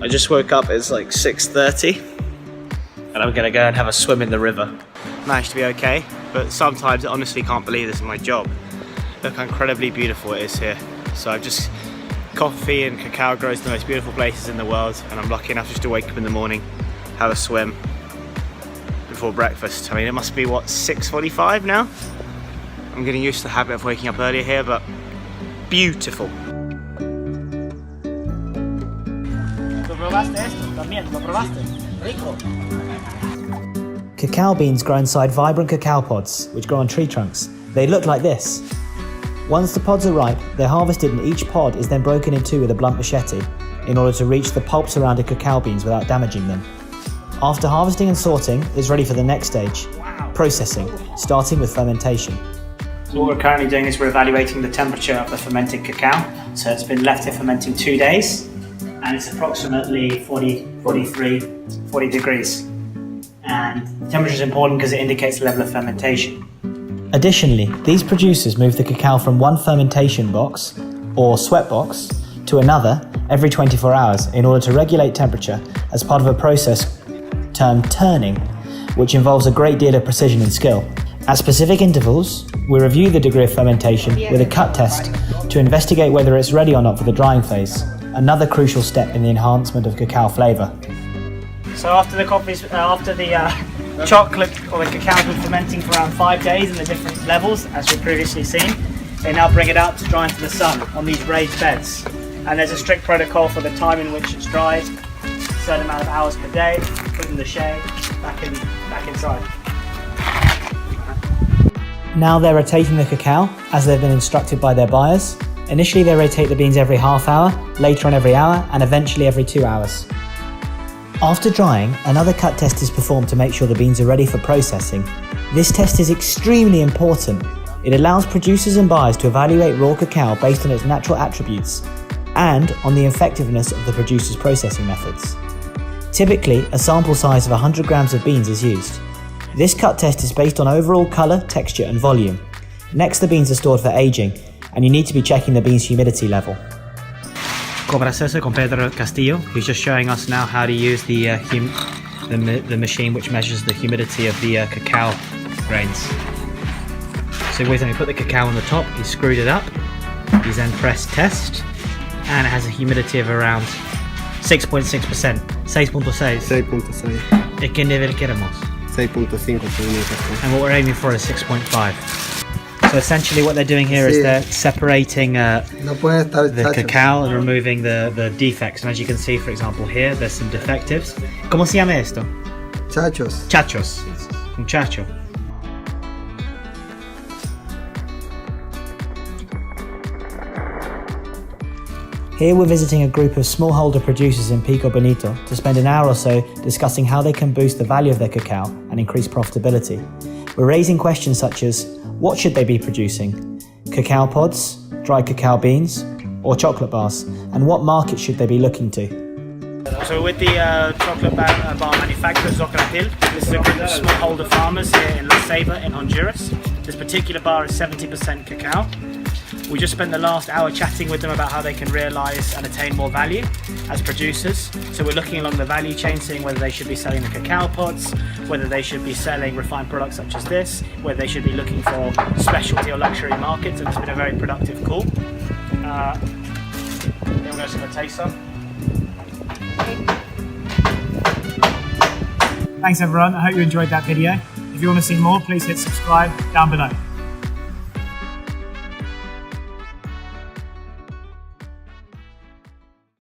I just woke up, it's like 6:30 and I'm gonna go and have a swim in the river. Managed to be okay, but sometimes I honestly can't believe this is my job. Look how incredibly beautiful it is here. So I've just, coffee and cacao grows in the most beautiful places in the world, and I'm lucky enough just to wake up in the morning, have a swim before breakfast. I mean, it must be what, 6:45 now? I'm getting used to the habit of waking up earlier here, but beautiful. Cacao beans grow inside vibrant cacao pods, which grow on tree trunks. They look like this. Once the pods are ripe, they're harvested and each pod is then broken in two with a blunt machete in order to reach the pulp surrounding cacao beans without damaging them. After harvesting and sorting, it's ready for the next stage, processing, starting with fermentation. So what we're currently doing is we're evaluating the temperature of the fermented cacao. So it's been left here fermenting 2 days, and it's approximately 40 degrees. And temperature is important because it indicates the level of fermentation. Additionally, these producers move the cacao from one fermentation box, or sweat box, to another every 24 hours in order to regulate temperature as part of a process termed turning, which involves a great deal of precision and skill. At specific intervals, we review the degree of fermentation with a cut test to investigate whether it's ready or not for the drying phase, another crucial step in the enhancement of cacao flavour. So after the chocolate or the cacao has been fermenting for around 5 days in the different levels, as we've previously seen, they now bring it out to dry into the sun on these raised beds. And there's a strict protocol for the time in which it's dried, a certain amount of hours per day, put in the shade, back inside. Now they're rotating the cacao as they've been instructed by their buyers. Initially they rotate the beans every half hour, later on every hour, and eventually every 2 hours. After drying, another cut test is performed to make sure the beans are ready for processing. This test is extremely important. It allows producers and buyers to evaluate raw cacao based on its natural attributes and on the effectiveness of the producer's processing methods. Typically, a sample size of 100 grams of beans is used. This cut test is based on overall colour, texture and volume. Next, the beans are stored for aging, and you need to be checking the beans' humidity level. COPROASERSO con Pedro Castillo. He's just showing us now how to use the machine which measures the humidity of the cacao grains. So we put the cacao on the top, he's screwed it up, he's then pressed test, and it has a humidity of around 6.6%. 6.6. 6.6. ¿Y qué nivel queremos? 6.5. And what we're aiming for is 6.5. So essentially what they're doing here is they're separating the cacao and removing the defects. And as you can see, for example, here, there's some defectives. ¿Cómo se llama esto? Chachos. Chachos. Un chacho. Here we're visiting a group of smallholder producers in Pico Bonito to spend an hour or so discussing how they can boost the value of their cacao and increase profitability. We're raising questions such as, what should they be producing? Cacao pods, dried cacao beans, or chocolate bars? And what market should they be looking to? So with the chocolate bar manufacturer, COPRACAJUL, this is a group of smallholder farmers here in La Ceiba in Honduras. This particular bar is 70% cacao. We just spent the last hour chatting with them about how they can realise and attain more value as producers. So we're looking along the value chain, seeing whether they should be selling the cacao pods, whether they should be selling refined products such as this, whether they should be looking for specialty or luxury markets, and it's been a very productive call. We're going to have a taste some. Thanks everyone, I hope you enjoyed that video. If you want to see more, please hit subscribe down below.